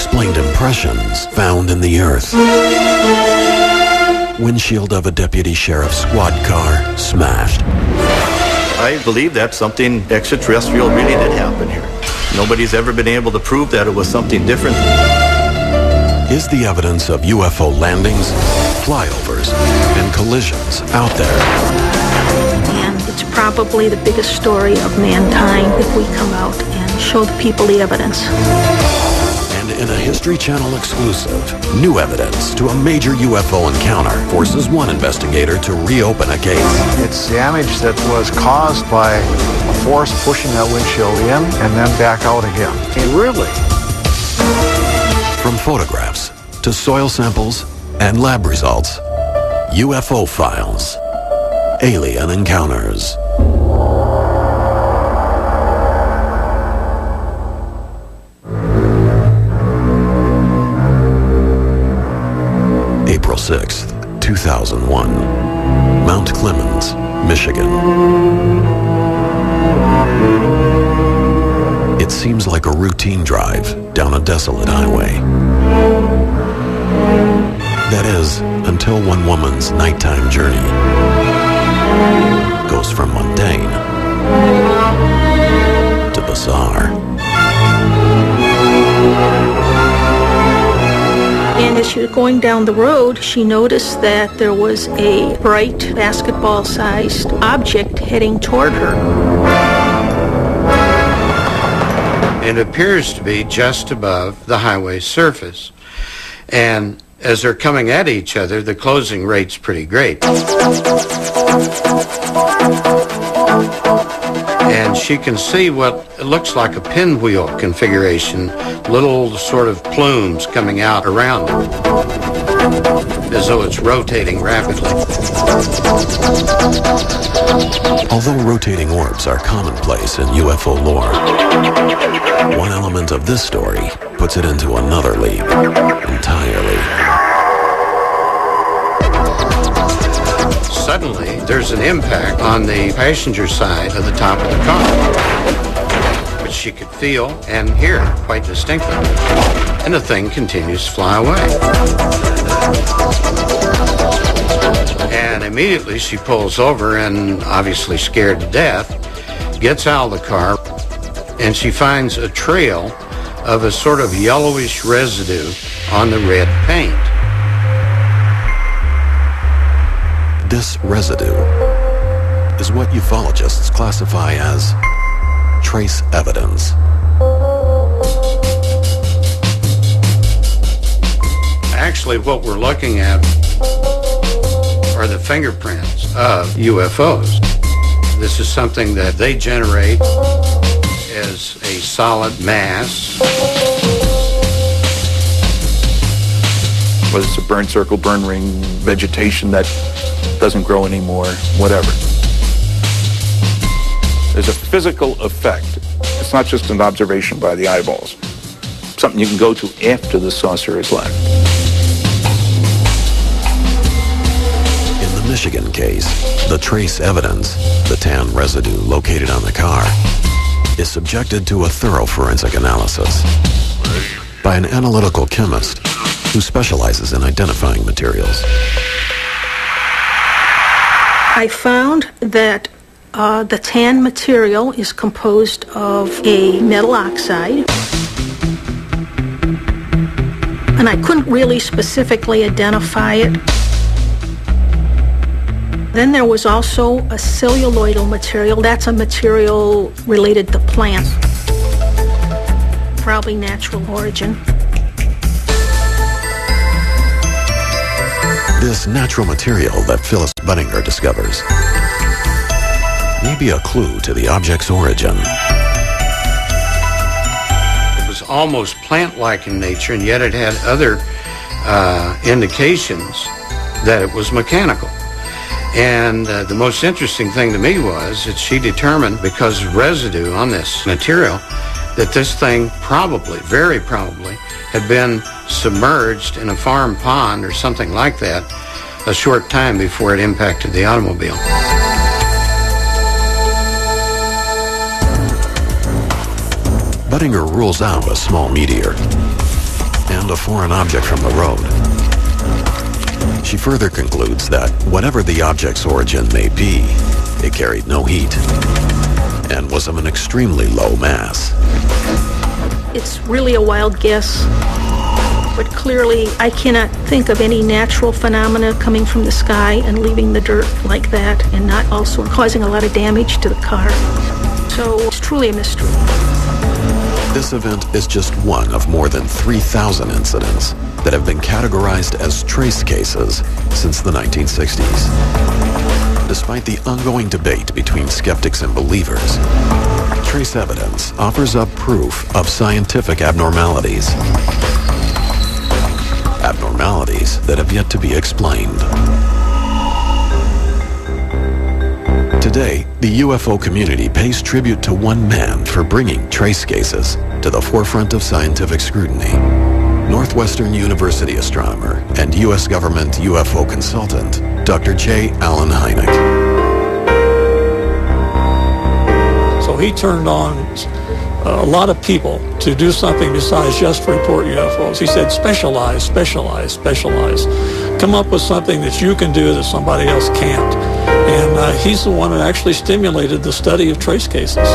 unexplained impressions found in the earth. Windshield of a deputy sheriff's squad car smashed. I believe that something extraterrestrial really did happen here. Nobody's ever been able to prove that it was something different. Is the evidence of UFO landings, flyovers, and collisions out there? And it's probably the biggest story of mankind if we come out and show the people the evidence. And in a History Channel exclusive, new evidence to a major UFO encounter forces one investigator to reopen a case. It's damage that was caused by a force pushing that windshield in and then back out again. Really? From photographs to soil samples and lab results, UFO files, alien encounters. April 6th, 2001, Mount Clemens, Michigan. It seems like a routine drive down a desolate highway. That is, until one woman's nighttime journey goes from mundane to bizarre. And as she was going down the road, she noticed that there was a bright basketball-sized object heading toward her. It appears to be just above the highway surface. And as they're coming at each other, the closing rate's pretty great. And she can see what looks like a pinwheel configuration, little sort of plumes coming out around it, as though it's rotating rapidly. Although rotating orbs are commonplace in UFO lore, one element of this story puts it into another league entirely. Suddenly, there's an impact on the passenger side of the top of the car, which she could feel and hear quite distinctly. And the thing continues to fly away. And immediately she pulls over and, obviously scared to death, gets out of the car, and she finds a trail of a sort of yellowish residue on the red paint. This residue is what ufologists classify as trace evidence. Actually, what we're looking at are the fingerprints of UFOs. This is something that they generate as a solid mass. Whether it's a burn circle, burn ring, vegetation that doesn't grow anymore, whatever. There's a physical effect. It's not just an observation by the eyeballs. Something you can go to after the saucer is left. In the Michigan case, the trace evidence, the tan residue located on the car, is subjected to a thorough forensic analysis by an analytical chemist who specializes in identifying materials. I found that the tan material is composed of a metal oxide, and I couldn't really specifically identify it. Then there was also a celluloidal material. That's a material related to plants, probably natural origin. This natural material that Phyllis Budinger discovers may be a clue to the object's origin. It was almost plant-like in nature, and yet it had other indications that it was mechanical. And the most interesting thing to me was that she determined, because of residue on this material, that this thing probably, very probably, had been submerged in a farm pond or something like that a short time before it impacted the automobile. Budinger rules out a small meteor. and a foreign object from the road. She further concludes that whatever the object's origin may be, it carried no heat and was of an extremely low mass. It's really a wild guess, but clearly I cannot think of any natural phenomena coming from the sky and leaving the dirt like that and not also causing a lot of damage to the car. So it's truly a mystery. This event is just one of more than 3,000 incidents that have been categorized as trace cases since the 1960s. Despite the ongoing debate between skeptics and believers, trace evidence offers up proof of scientific abnormalities. Abnormalities that have yet to be explained. Today, the UFO community pays tribute to one man for bringing trace cases to the forefront of scientific scrutiny. Northwestern University astronomer and U.S. government UFO consultant, Dr. J. Allen Hynek. So he turned on a lot of people to do something besides just report UFOs. He said, specialize, specialize, specialize. Come up with something that you can do that somebody else can't. And he's the one that actually stimulated the study of trace cases.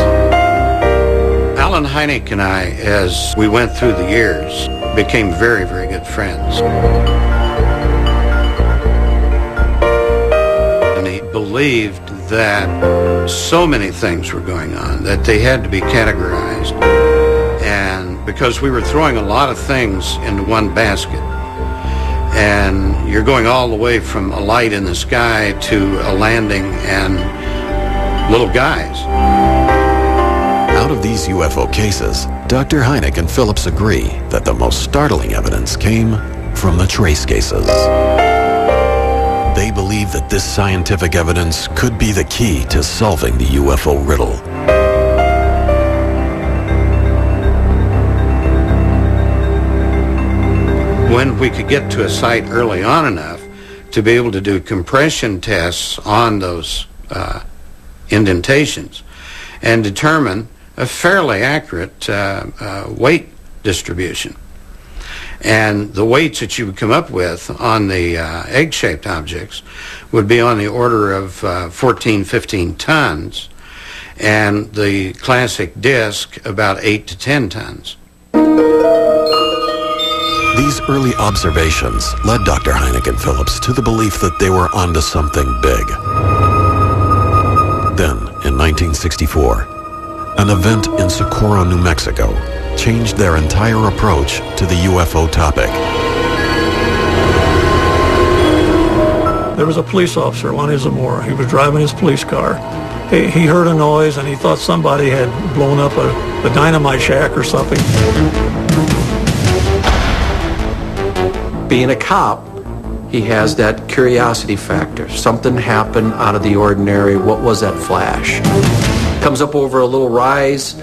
Allen Hynek and I, as we went through the years, became very, very good friends. And he believed that so many things were going on that they had to be categorized. And because we were throwing a lot of things into one basket, and you're going all the way from a light in the sky to a landing and little guys. Out of these UFO cases, Dr. Hynek and Phillips agree that the most startling evidence came from the trace cases. They believe that this scientific evidence could be the key to solving the UFO riddle. When we could get to a site early on enough to be able to do compression tests on those indentations and determine a fairly accurate weight distribution. And the weights that you would come up with on the egg-shaped objects would be on the order of 14, 15 tons, and the classic disc about 8 to 10 tons. These early observations led Dr. Hynek and Phillips to the belief that they were onto something big. Then, in 1964, an event in Socorro, New Mexico, changed their entire approach to the UFO topic. There was a police officer, Lonnie Zamora. He was driving his police car. He heard a noise and he thought somebody had blown up a dynamite shack or something. Being a cop, he has that curiosity factor. Something happened out of the ordinary. What was that flash? Comes up over a little rise.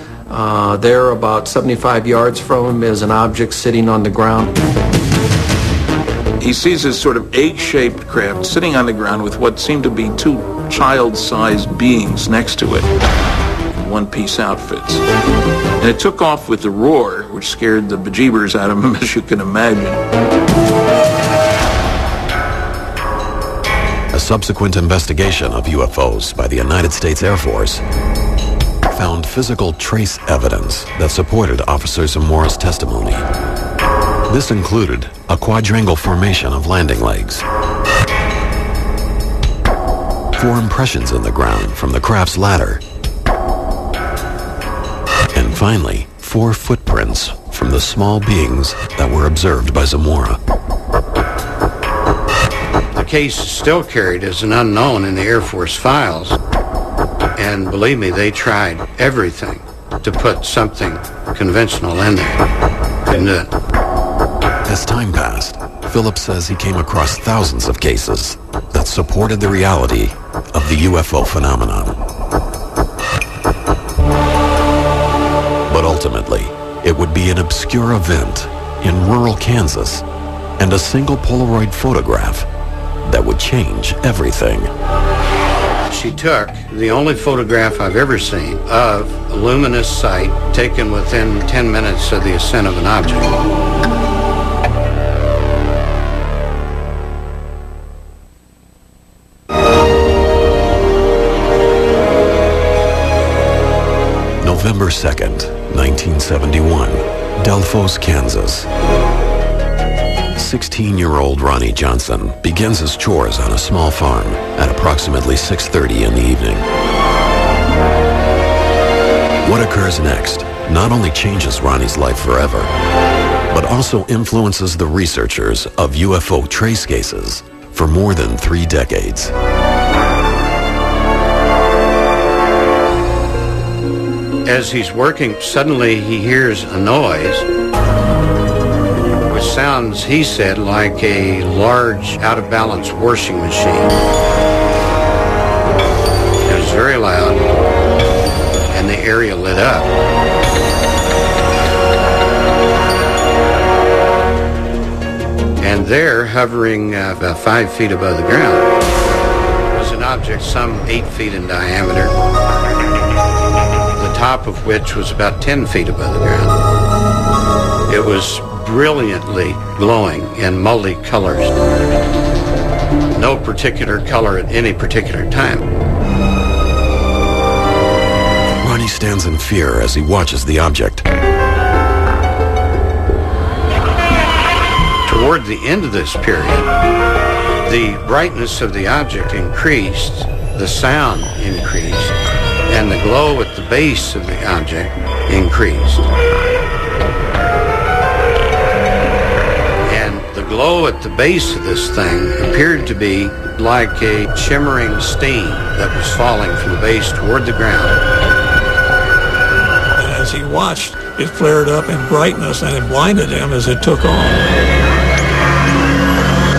There, about 75 yards from him, is an object sitting on the ground. He sees this sort of egg-shaped craft sitting on the ground with what seemed to be two child-sized beings next to it in one-piece outfits. And it took off with a roar, which scared the bejeebers out of him, as you can imagine. A subsequent investigation of UFOs by the United States Air Force found physical trace evidence that supported Officer Zamora's testimony. This included a quadrangle formation of landing legs, 4 impressions in the ground from the craft's ladder, and finally, 4 footprints from the small beings that were observed by Zamora. The case is still carried as an unknown in the Air Force files. And believe me, they tried everything to put something conventional in there. Couldn't do it. As time passed, Phillips says he came across thousands of cases that supported the reality of the UFO phenomenon. But ultimately, it would be an obscure event in rural Kansas and a single Polaroid photograph that would change everything. She took the only photograph I've ever seen of a luminous sight taken within 10 minutes of the ascent of an object. November 2nd, 1971, Delphos, Kansas. 16-year-old Ronnie Johnson begins his chores on a small farm at approximately 6:30 in the evening. What occurs next not only changes Ronnie's life forever, but also influences the researchers of UFO trace cases for more than 3 decades. As he's working, suddenly he hears a noise, which sounds, he said, like a large, out-of-balance washing machine. It was very loud, and the area lit up. And there, hovering about 5 feet above the ground, was an object some 8 feet in diameter, the top of which was about 10 feet above the ground. It was brilliantly glowing in multi-colors, no particular color at any particular time. Ronnie stands in fear as he watches the object. Toward the end of this period, the brightness of the object increased, the sound increased, and the glow at the base of the object increased. And the glow at the base of this thing appeared to be like a shimmering steam that was falling from the base toward the ground. And as he watched, it flared up in brightness and it blinded him as it took on.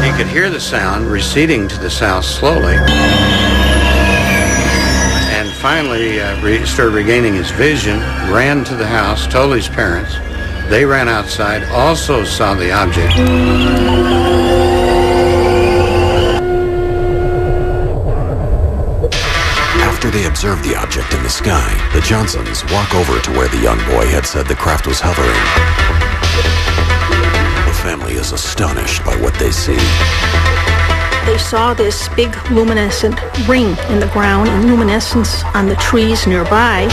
He could hear the sound receding to the south slowly, and finally started regaining his vision, ran to the house, told his parents. They ran outside, also saw the object. After they observe the object in the sky, the Johnsons walk over to where the young boy had said the craft was hovering. The family is astonished by what they see. They saw this big luminescent ring in the ground and luminescence on the trees nearby.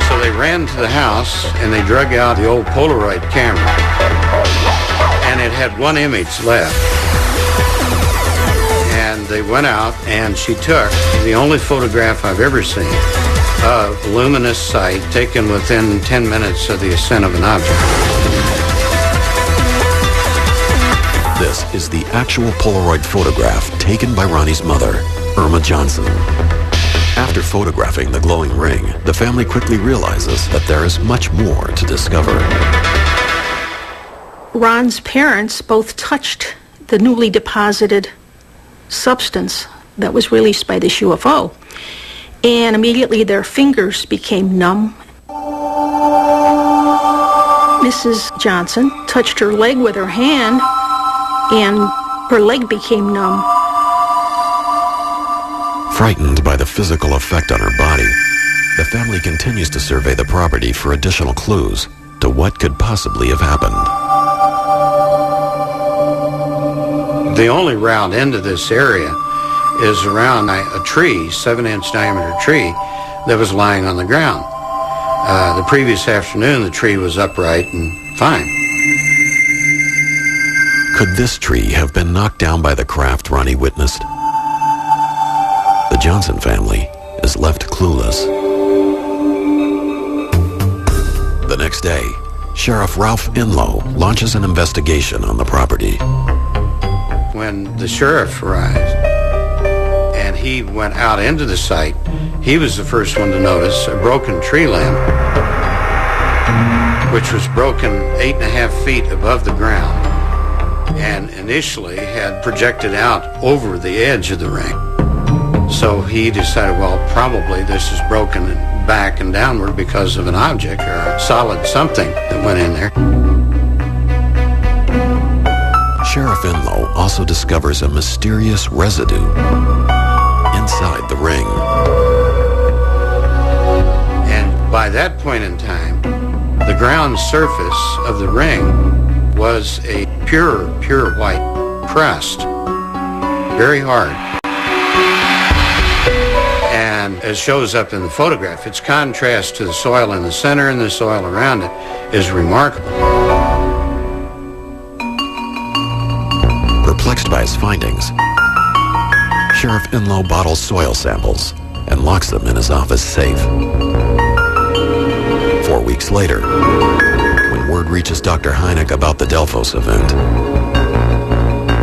So they ran to the house and they drug out the old Polaroid camera. And it had one image left. And they went out and she took the only photograph I've ever seen of a luminous sight taken within 10 minutes of the ascent of an object. This is the actual Polaroid photograph taken by Ronnie's mother, Irma Johnson. After photographing the glowing ring, the family quickly realizes that there is much more to discover. Ron's parents both touched the newly deposited substance that was released by this UFO, and immediately their fingers became numb. Mrs. Johnson touched her leg with her hand, and her leg became numb. Frightened by the physical effect on her body, the family continues to survey the property for additional clues to what could possibly have happened. The only route into this area is around a tree, 7-inch diameter tree, that was lying on the ground. The previous afternoon, the tree was upright and fine. Could this tree have been knocked down by the craft Ronnie witnessed? The Johnson family is left clueless. The next day, Sheriff Ralph Inlow launches an investigation on the property. When the sheriff arrived and he went out into the site, he was the first one to notice a broken tree limb, which was broken 8.5 feet above the ground and initially had projected out over the edge of the ring. So he decided, well, probably this is broken back and downward because of an object or a solid something that went in there. Sheriff Inlow also discovers a mysterious residue inside the ring. And by that point in time, the ground surface of the ring was a pure white crust, very hard. And as shows up in the photograph. Its contrast to the soil in the center and the soil around it is remarkable. Perplexed by his findings, Sheriff Inlow bottles soil samples and locks them in his office safe. 4 weeks later, when word reaches Dr. Hynek about the Delphos event,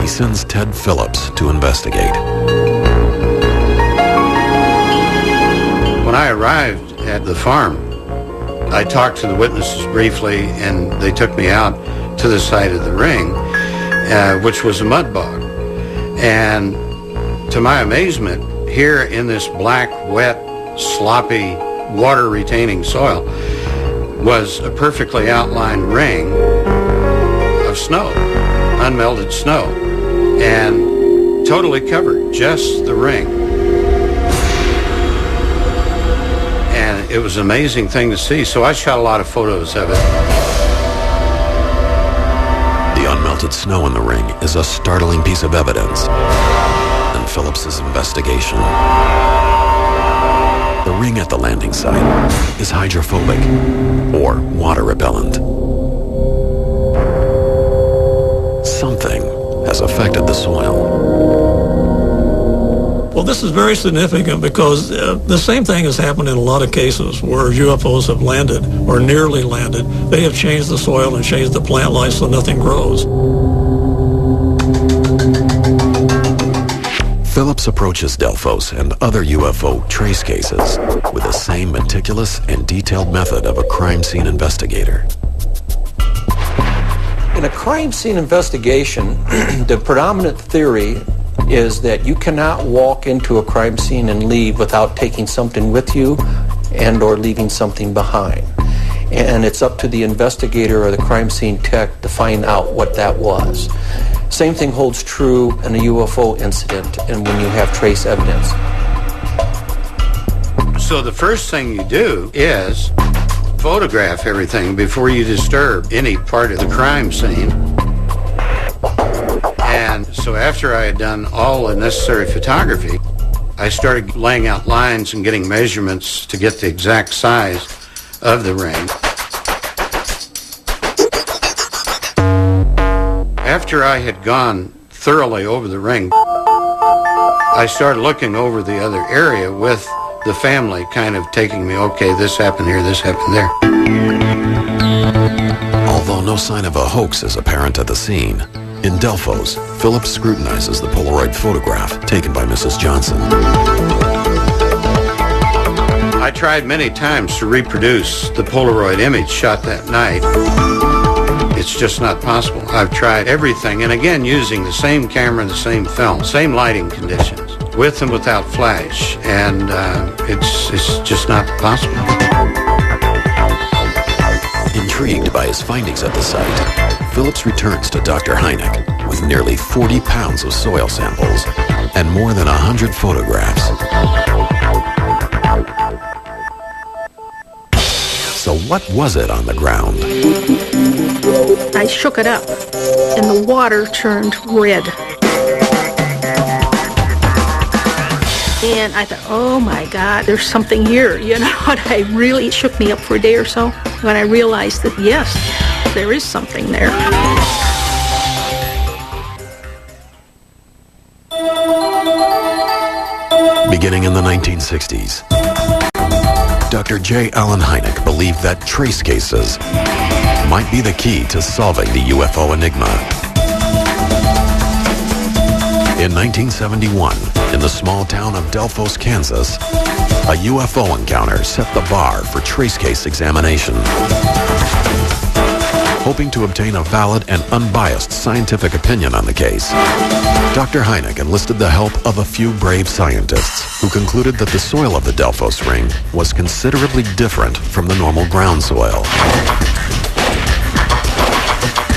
he sends Ted Phillips to investigate. When I arrived at the farm, I talked to the witnesses briefly, and they took me out to the site of the ring, which was a mud bog. And to my amazement, here in this black, wet, sloppy, water-retaining soil was a perfectly outlined ring of snow, unmelted snow, and totally covered, just the ring. And it was an amazing thing to see, so I shot a lot of photos of it. The unmelted snow in the ring is a startling piece of evidence in Phillips's investigation. The ring at the landing site is hydrophobic, or water repellent. Something has affected the soil. Well, this is very significant because the same thing has happened in a lot of cases where UFOs have landed or nearly landed. They have changed the soil and changed the plant life so nothing grows. Phillips approaches Delphos and other UFO trace cases with the same meticulous and detailed method of a crime scene investigator. In a crime scene investigation, the predominant theory is that you cannot walk into a crime scene and leave without taking something with you and or leaving something behind. And it's up to the investigator or the crime scene tech to find out what that was. Same thing holds true in a UFO incident and when you have trace evidence. So the first thing you do is photograph everything before you disturb any part of the crime scene. And so after I had done all the necessary photography, I started laying out lines and getting measurements to get the exact size of the ring. After I had gone thoroughly over the ring, I started looking over the other area with the family kind of taking me, okay, this happened here, this happened there. Although no sign of a hoax is apparent at the scene, in Delphos, Phillips scrutinizes the Polaroid photograph taken by Mrs. Johnson. I tried many times to reproduce the Polaroid image shot that night. It's just not possible. I've tried everything, and again, using the same camera, the same film, same lighting conditions, with and without flash, and it's just not possible. Intrigued by his findings at the site, Phillips returns to Dr. Hynek with nearly 40 pounds of soil samples and more than 100 photographs. So what was it on the ground? I shook it up, and the water turned red. And I thought, oh my God, there's something here, you know, and it shook me up for a day or so when I realized that, yes, there is something there. Beginning in the 1960s, Dr. J. Allen Hynek believed that trace cases might be the key to solving the UFO enigma. In 1971, in the small town of Delphos, Kansas, a UFO encounter set the bar for trace case examination. Hoping to obtain a valid and unbiased scientific opinion on the case, Dr. Hynek enlisted the help of a few brave scientists who concluded that the soil of the Delphos ring was considerably different from the normal ground soil.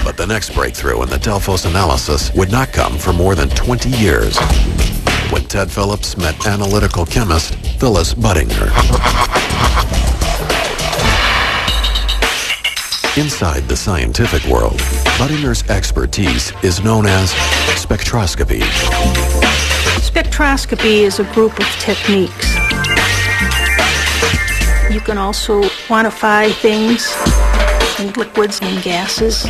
But the next breakthrough in the Delphos analysis would not come for more than 20 years, when Ted Phillips met analytical chemist Phyllis Budinger. Inside the scientific world, Budinger's expertise is known as spectroscopy. Spectroscopy is a group of techniques You can also quantify things in liquids and gases.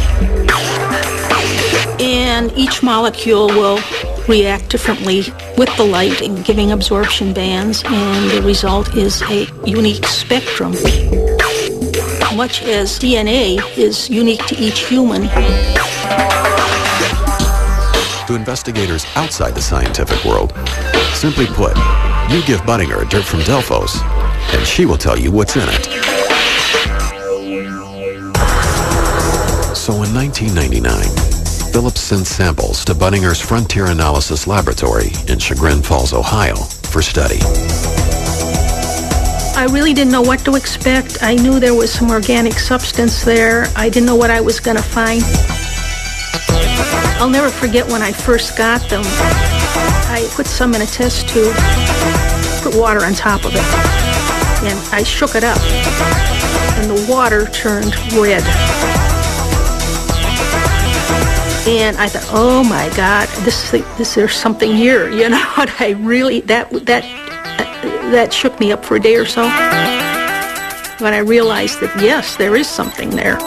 And each molecule will react differently with the light in giving absorption bands, and the result is a unique spectrum. Much as DNA is unique to each human. To investigators outside the scientific world, simply put, you give Buttinger dirt from Delphos, and she will tell you what's in it. So in 1999, Phillips sent samples to Buttinger's Frontier Analysis Laboratory in Chagrin Falls, Ohio, for study. I really didn't know what to expect. I knew there was some organic substance there. I didn't know what I was going to find. I'll never forget when I first got them. I put some in a test tube, put water on top of it, and I shook it up, and the water turned red. And I thought, oh my God, there's something here, you know. And I really, that shook me up for a day or so. When I realized that, yes, there is something there.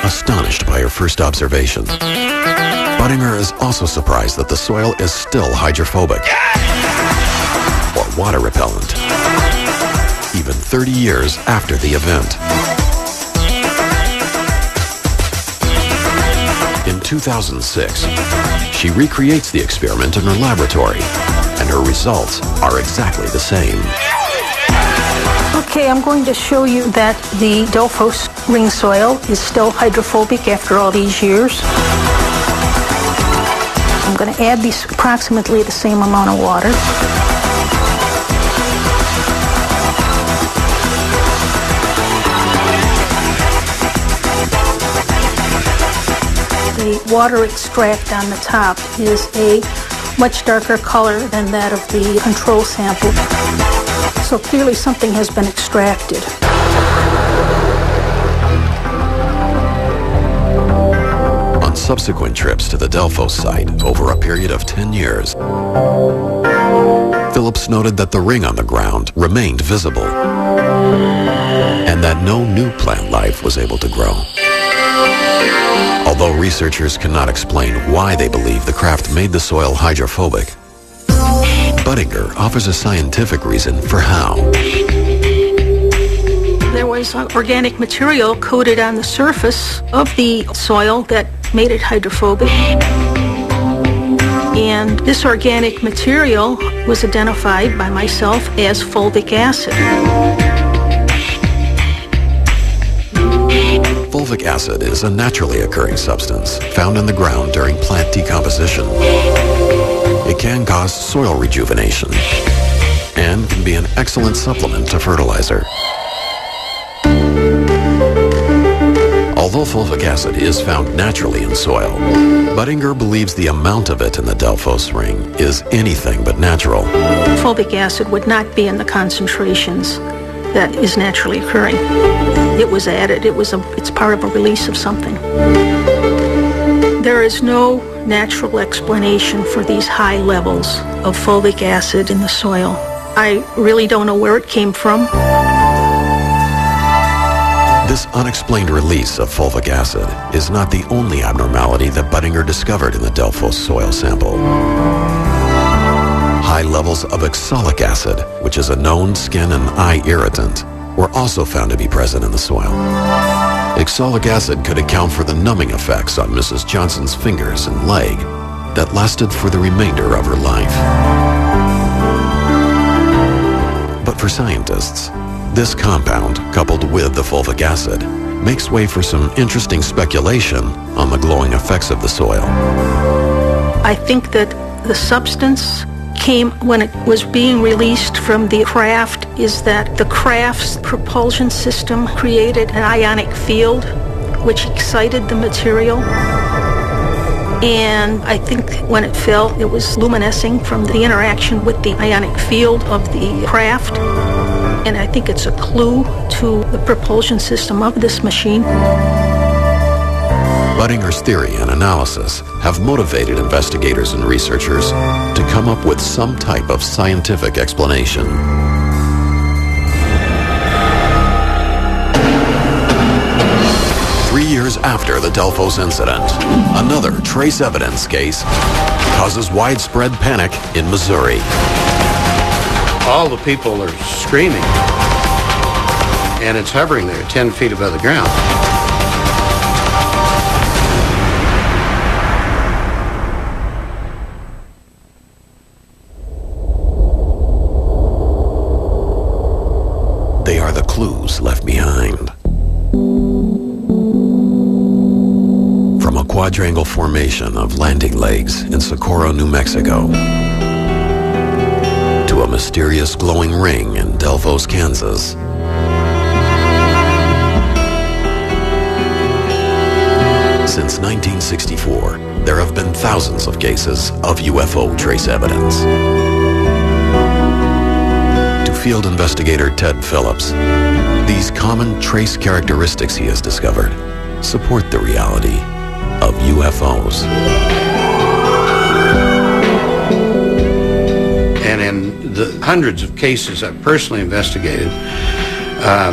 Astonished by her first observation, Buttinger is also surprised that the soil is still hydrophobic or water repellent, even 30 years after the event. In 2006, she recreates the experiment in her laboratory, and her results are exactly the same. Okay, I'm going to show you that the Delphos ring soil is still hydrophobic after all these years. I'm going to add these approximately the same amount of water. The water extract on the top is a much darker color than that of the control sample. So clearly something has been extracted. On subsequent trips to the Delphos site over a period of 10 years, Phillips noted that the ring on the ground remained visible and that no new plant life was able to grow. Although researchers cannot explain why they believe the craft made the soil hydrophobic, Buttinger offers a scientific reason for how. There was organic material coated on the surface of the soil that made it hydrophobic. And this organic material was identified by myself as fulvic acid. Fulvic acid is a naturally occurring substance found in the ground during plant decomposition. It can cause soil rejuvenation and can be an excellent supplement to fertilizer. Although fulvic acid is found naturally in soil, Buttinger believes the amount of it in the Delphos ring is anything but natural. Fulvic acid would not be in the concentrations that is naturally occurring. It was added. It's part of a release of something. There is no natural explanation for these high levels of fulvic acid in the soil. I really don't know where it came from. This unexplained release of fulvic acid is not the only abnormality that Buttinger discovered in the Delphos soil sample. High levels of oxalic acid, which is a known skin and eye irritant, were also found to be present in the soil. Oxalic acid could account for the numbing effects on Mrs. Johnson's fingers and leg that lasted for the remainder of her life. But for scientists, this compound, coupled with the fulvic acid, makes way for some interesting speculation on the glowing effects of the soil. I think that the substance came when it was being released from the craft, is that the craft's propulsion system created an ionic field which excited the material. And I think when it fell, it was luminescing from the interaction with the ionic field of the craft. And I think it's a clue to the propulsion system of this machine. Buttinger's theory and analysis have motivated investigators and researchers to come up with some type of scientific explanation. 3 years after the Delphos incident, another trace evidence case causes widespread panic in Missouri. All the people are screaming, and it's hovering there 10 feet above the ground. They are the clues left behind. From a quadrangle formation of landing legs in Socorro, New Mexico, to a mysterious glowing ring in Delphos, Kansas, since 1964, there have been thousands of cases of UFO trace evidence. To field investigator Ted Phillips, these common trace characteristics he has discovered support the reality of UFOs. And in the hundreds of cases I've personally investigated,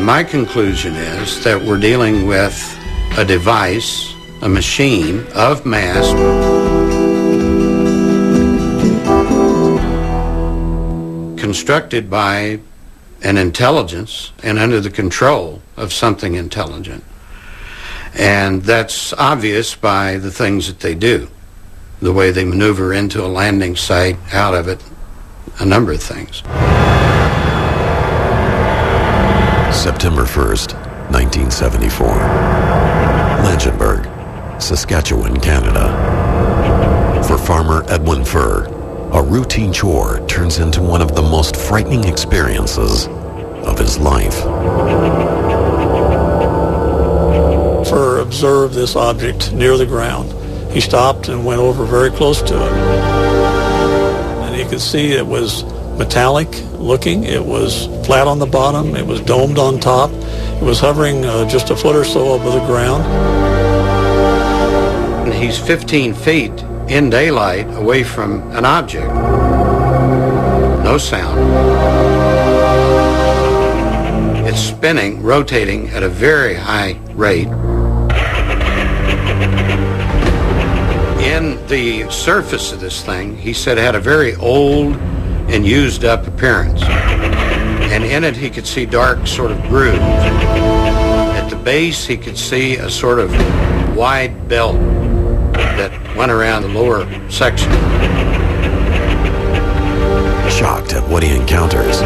my conclusion is that we're dealing with a device, a machine of mass, constructed by an intelligence and under the control of something intelligent. And that's obvious by the things that they do, the way they maneuver into a landing site, out of it, a number of things. September 1st, 1974. Langenberg, Saskatchewan, Canada. For farmer Edwin Furr, a routine chore turns into one of the most frightening experiences of his life. Furr observed this object near the ground. He stopped and went over very close to it. And he could see it was metallic looking. It was flat on the bottom. It was domed on top. It was hovering just a foot or so above the ground. And he's 15 feet in daylight away from an object. No sound. It's spinning, rotating at a very high rate. In the surface of this thing, he said it had a very old and used up appearance. And in it he could see dark sort of grooves. At the base he could see a sort of wide belt that went around the lower section. Shocked at what he encounters,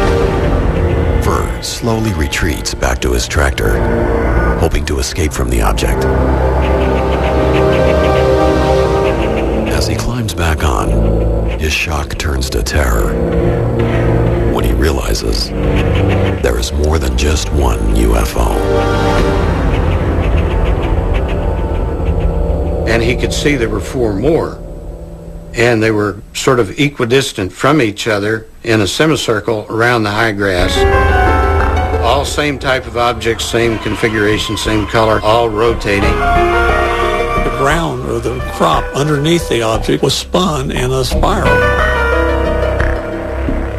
Furr slowly retreats back to his tractor, hoping to escape from the object. As he climbs back on, his shock turns to terror when he realizes there is more than just one UFO. And he could see there were four more, and they were sort of equidistant from each other in a semicircle around the high grass. All same type of objects, same configuration, same color, all rotating. The ground, or the crop underneath the object, was spun in a spiral.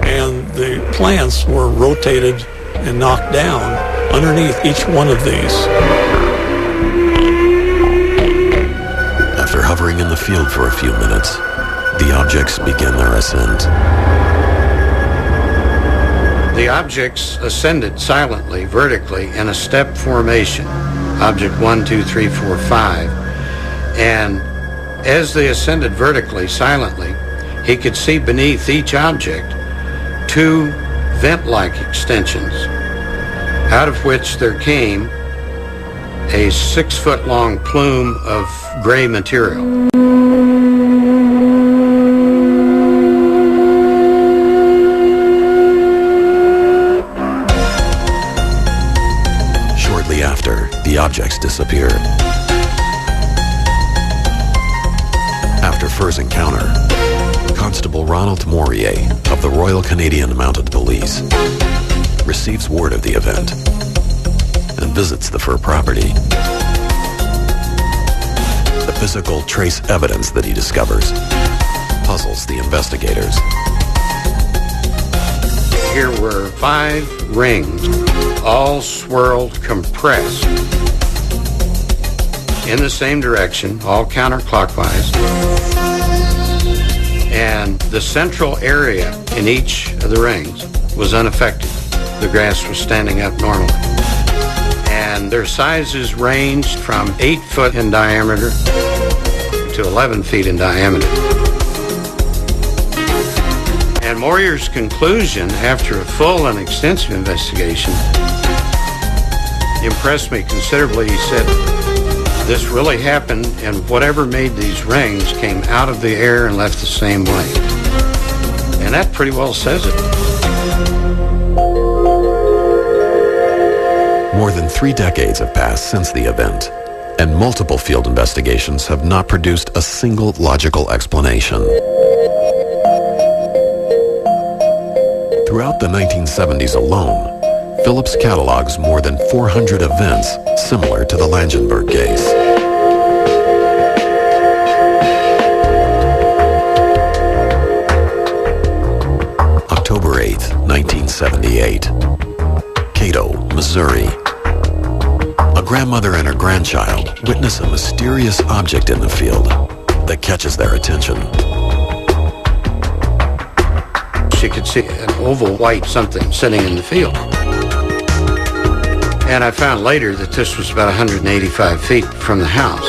And the plants were rotated and knocked down underneath each one of these. After hovering in the field for a few minutes, the objects begin their ascent. The objects ascended silently, vertically, in a step formation. Object 1, 2, 3, 4, 5. And as they ascended vertically, silently, he could see beneath each object two vent-like extensions, out of which there came a 6-foot-long plume of gray material. Shortly after, the objects disappeared. After Furr's encounter, Constable Ronald Morier of the Royal Canadian Mounted Police receives word of the event and visits the Furr property. The physical trace evidence that he discovers puzzles the investigators. Here were 5 rings, all swirled, compressed. in the same direction, all counterclockwise. And the central area in each of the rings was unaffected. The grass was standing up normally. And their sizes ranged from 8 foot in diameter to 11 feet in diameter. And Moyer's conclusion, after a full and extensive investigation, impressed me considerably. He said, this really happened, and whatever made these rings came out of the air and left the same way. And that pretty well says it. More than 3 decades have passed since the event, and multiple field investigations have not produced a single logical explanation. Throughout the 1970s alone, Phillips catalogs more than 400 events similar to the Langenberg case. October 8, 1978. Cato, Missouri. A grandmother and her grandchild witness a mysterious object in the field that catches their attention. She could see an oval white something sitting in the field. And I found later that this was about 185 feet from the house.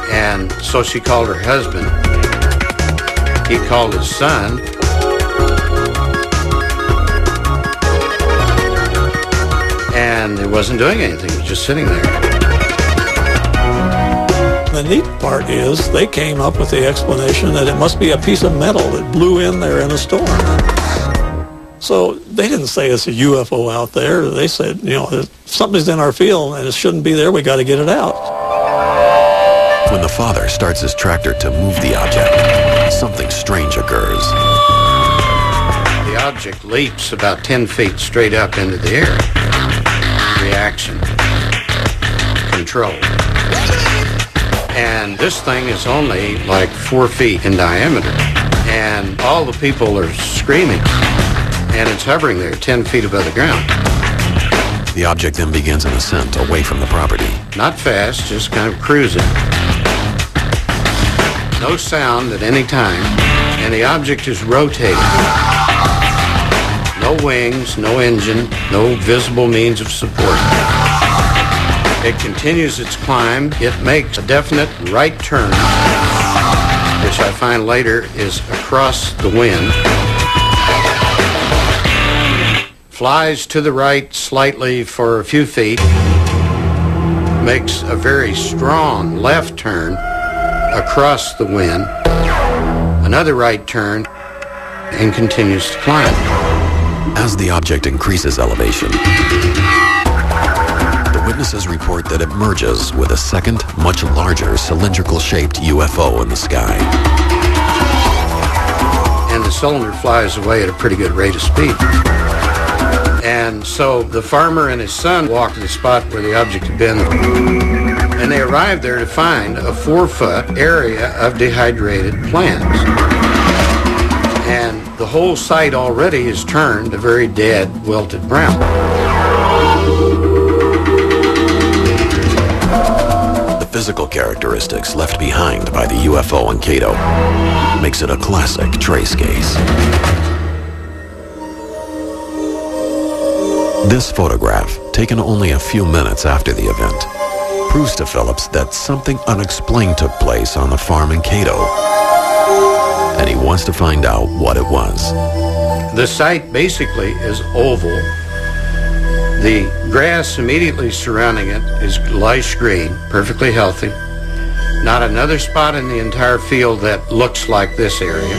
And so she called her husband. He called his son. And it wasn't doing anything. It was just sitting there. The neat part is they came up with the explanation that it must be a piece of metal that blew in there in a storm. So they didn't say it's a UFO out there. They said, you know, something's in our field and it shouldn't be there. We got to get it out. When the father starts his tractor to move the object, something strange occurs. The object leaps about 10 feet straight up into the air. Reaction. Control. And this thing is only like 4 feet in diameter. And all the people are screaming. And it's hovering there 10 feet above the ground. The object then begins an ascent away from the property. Not fast, just kind of cruising. No sound at any time, and the object is rotating. No wings, no engine, no visible means of support. It continues its climb. It makes a definite right turn, which I find later is across the wind. Flies to the right slightly for a few feet, makes a very strong left turn across the wind, another right turn, and continues to climb. As the object increases elevation, the witnesses report that it merges with a second, much larger cylindrical-shaped UFO in the sky. And the cylinder flies away at a pretty good rate of speed. And so the farmer and his son walked to the spot where the object had been, and they arrived there to find a 4-foot area of dehydrated plants. And the whole site already is turned a very dead, wilted brown. The physical characteristics left behind by the UFO in Cato makes it a classic trace case. This photograph, taken only a few minutes after the event, proves to Phillips that something unexplained took place on the farm in Cato, and he wants to find out what it was. The site basically is oval. The grass immediately surrounding it is lush green, perfectly healthy. Not another spot in the entire field that looks like this area.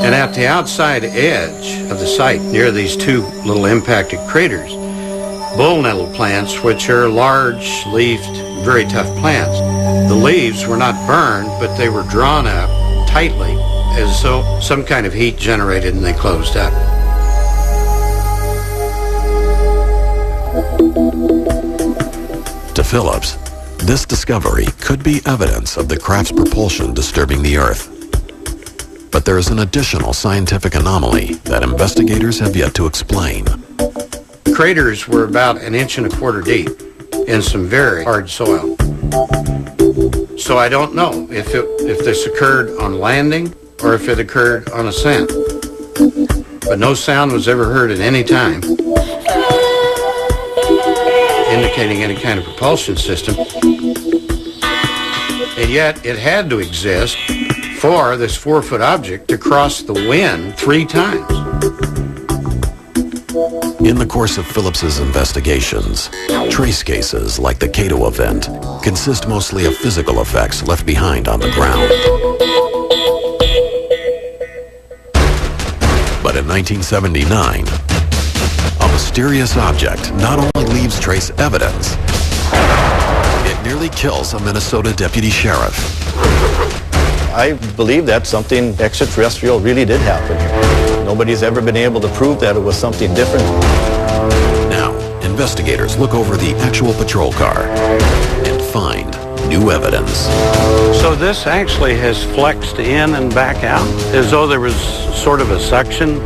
And at the outside edge of the site, near these 2 little impacted craters, bull nettle plants, which are large-leafed, very tough plants. The leaves were not burned, but they were drawn up tightly as though some kind of heat generated and they closed up. To Phillips, this discovery could be evidence of the craft's propulsion disturbing the Earth. But there is an additional scientific anomaly that investigators have yet to explain. Craters were about 1.25 inches deep, in some very hard soil. So I don't know if this occurred on landing or if it occurred on ascent. But no sound was ever heard at any time indicating any kind of propulsion system. And yet it had to exist for this 4-foot object to cross the wind 3 times. In the course of Phillips's investigations, trace cases like the Cato event consist mostly of physical effects left behind on the ground. But in 1979, a mysterious object not only leaves trace evidence, it nearly kills a Minnesota deputy sheriff. I believe that something extraterrestrial really did happen here. Nobody's ever been able to prove that it was something different. Now, investigators look over the actual patrol car and find new evidence. So this actually has flexed in and back out, as though there was sort of a suction,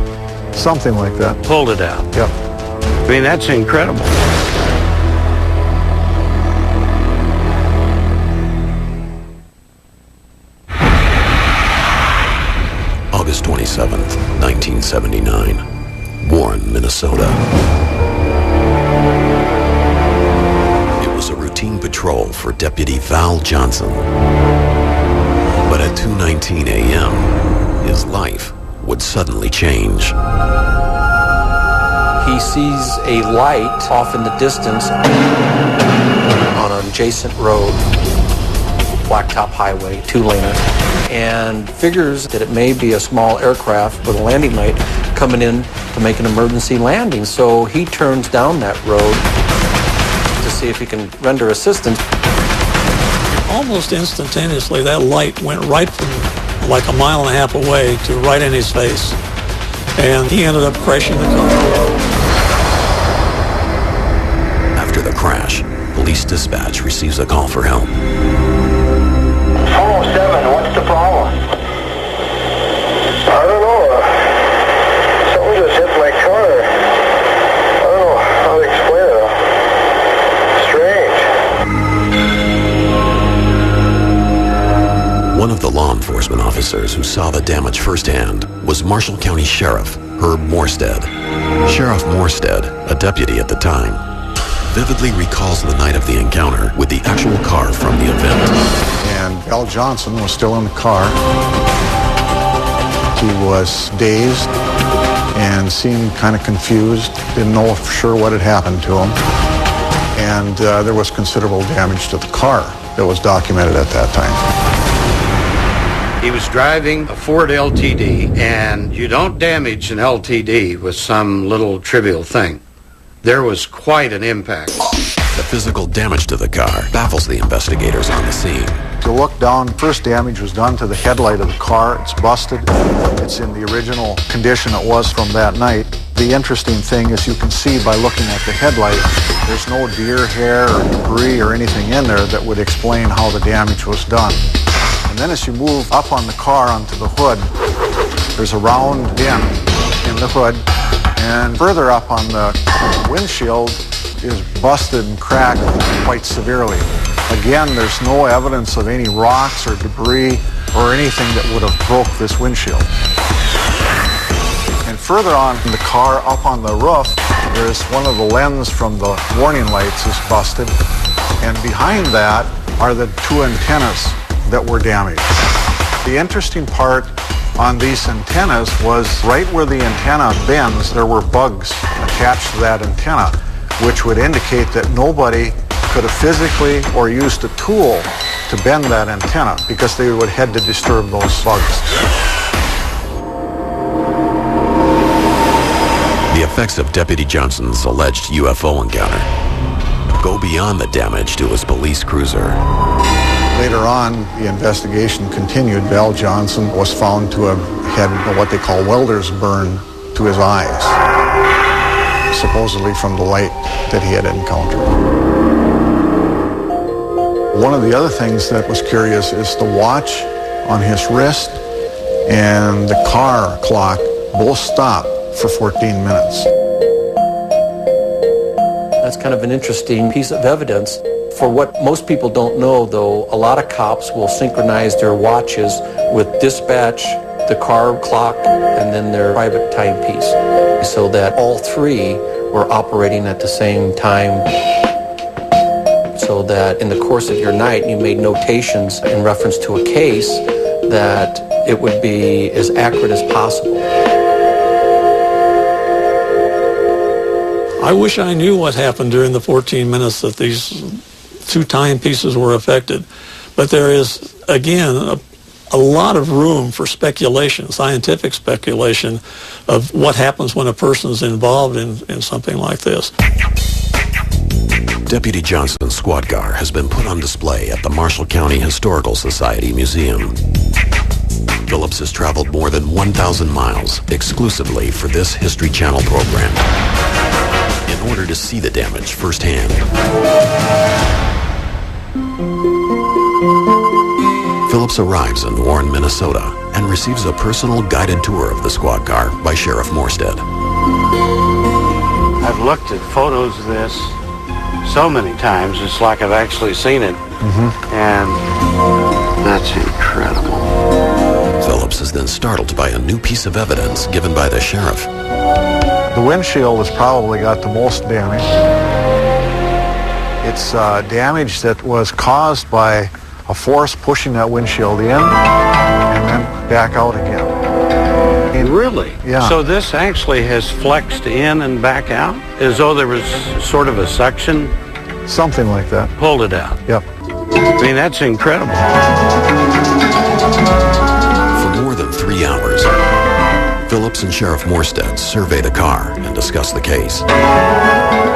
Something like that. pulled it out. Yep. I mean, that's incredible. August 27th, 1979, Warren, Minnesota. It was a routine patrol for Deputy Val Johnson. But at 2:19 a.m., his life would suddenly change. He sees a light off in the distance on an adjacent road, blacktop highway, 2-laner, and figures that it may be a small aircraft with a landing light coming in to make an emergency landing. So he turns down that road to see if he can render assistance. Almost instantaneously, that light went right from like a mile and a half away to right in his face. And he ended up crashing the car. After the crash, police dispatch receives a call for help. 407, what's the problem? I don't know. Something just hit my car. I don't know how to explain it. Strange. One of the law enforcement officers who saw the damage firsthand was Marshall County Sheriff Herb Morstead. Sheriff Morstead, a deputy at the time, vividly recalls the night of the encounter with the actual car from the event. And Val Johnson was still in the car. He was dazed and seemed kind of confused, didn't know for sure what had happened to him. And there was considerable damage to the car that was documented at that time. He was driving a Ford LTD, and you don't damage an LTD with some little trivial thing. There was quite an impact. The physical damage to the car baffles the investigators on the scene. If you look down, first damage was done to the headlight of the car. It's busted. It's in the original condition it was from that night. The interesting thing is you can see by looking at the headlight, there's no deer hair or debris or anything in there that would explain how the damage was done. And then as you move up on the car onto the hood, there's a round dent in the hood. And further up on the windshield is busted and cracked quite severely. Again, there's no evidence of any rocks or debris or anything that would have broke this windshield. And further on in the car, up on the roof, there's one of the lenses from the warning lights is busted. And behind that are the 2 antennas that were damaged. The interesting part on these antennas was right where the antenna bends, there were bugs attached to that antenna, which would indicate that nobody could have physically or used a tool to bend that antenna because they would head to disturb those bugs. The effects of Deputy Johnson's alleged UFO encounter go beyond the damage to his police cruiser. Later on, the investigation continued. Val Johnson was found to have had what they call welder's burn to his eyes, supposedly from the light that he had encountered. One of the other things that was curious is the watch on his wrist and the car clock both stopped for 14 minutes. That's kind of an interesting piece of evidence. For what most people don't know, though, a lot of cops will synchronize their watches with dispatch, the car clock, and then their private timepiece, so that all three were operating at the same time, so that in the course of your night you made notations in reference to a case that it would be as accurate as possible. I wish I knew what happened during the 14 minutes that these two timepieces were affected. But there is, again, a lot of room for speculation, scientific speculation, of what happens when a person is involved in something like this. Deputy Johnson's squad car has been put on display at the Marshall County Historical Society Museum. Phillips has traveled more than 1,000 miles exclusively for this History Channel program in order to see the damage firsthand. Phillips arrives in Warren, Minnesota, and receives a personal guided tour of the squad car by Sheriff Morstead. I've looked at photos of this so many times, it's like I've actually seen it. And that's incredible. Phillips is then startled by a new piece of evidence given by the sheriff. The windshield has probably got the most damage. It's damage that was caused by a force pushing that windshield in and then back out again. Really? Yeah. So this actually has flexed in and back out, as though there was sort of a suction? Something like that. Pulled it out? Yep. I mean, that's incredible. For more than 3 hours, Phillips and Sheriff Morstead survey the car and discuss the case.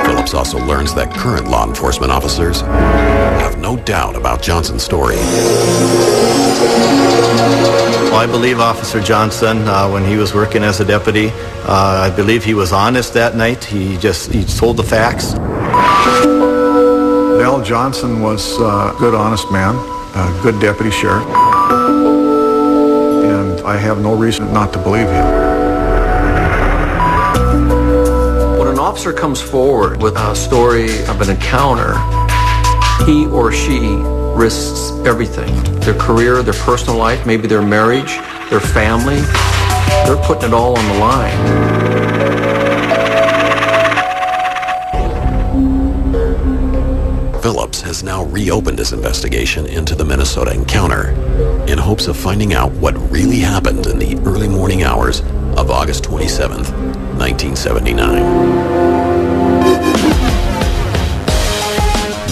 Phillips also learns that current law enforcement officers have no doubt about Johnson's story. Well, I believe Officer Johnson, when he was working as a deputy, I believe he was honest that night. He told the facts. Al Johnson was a good, honest man, a good deputy sheriff, and I have no reason not to believe him. When an officer comes forward with a story of an encounter, he or she risks everything. Their career, their personal life, maybe their marriage, their family. They're putting it all on the line. Phillips has now reopened his investigation into the Minnesota encounter in hopes of finding out what really happened in the early morning hours of August 27th, 1979.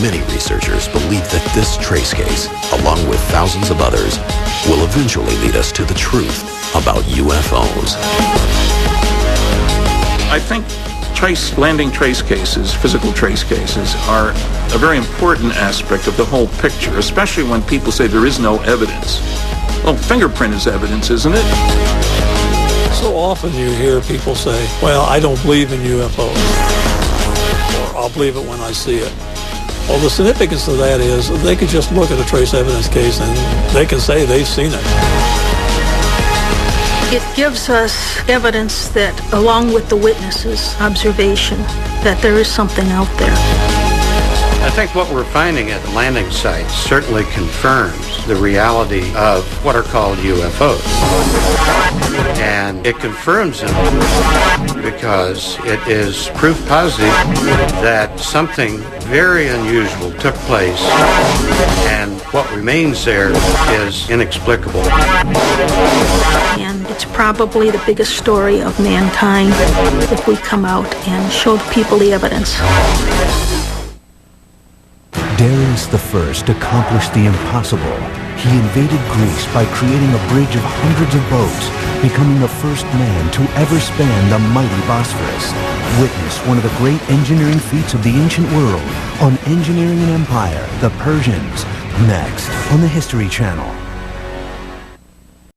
Many researchers believe that this trace case, along with thousands of others, will eventually lead us to the truth about UFOs. I think landing trace cases, physical trace cases, are a very important aspect of the whole picture, especially when people say there is no evidence. Well, fingerprint is evidence, isn't it? So often you hear people say, well, I don't believe in UFOs, or I'll believe it when I see it. Well, the significance of that is they could just look at a trace evidence case and they can say they've seen it. It gives us evidence that, along with the witnesses' observation, that there is something out there. I think what we're finding at the landing site certainly confirms the reality of what are called UFOs. And it confirms them because it is proof positive that something very unusual took place, and what remains there is inexplicable. And it's probably the biggest story of mankind if we come out and show people the evidence. Darius I accomplished the impossible. He invaded Greece by creating a bridge of hundreds of boats, becoming the first man to ever span the mighty Bosphorus. Witness one of the great engineering feats of the ancient world on Engineering an Empire, the Persians, next on the History Channel.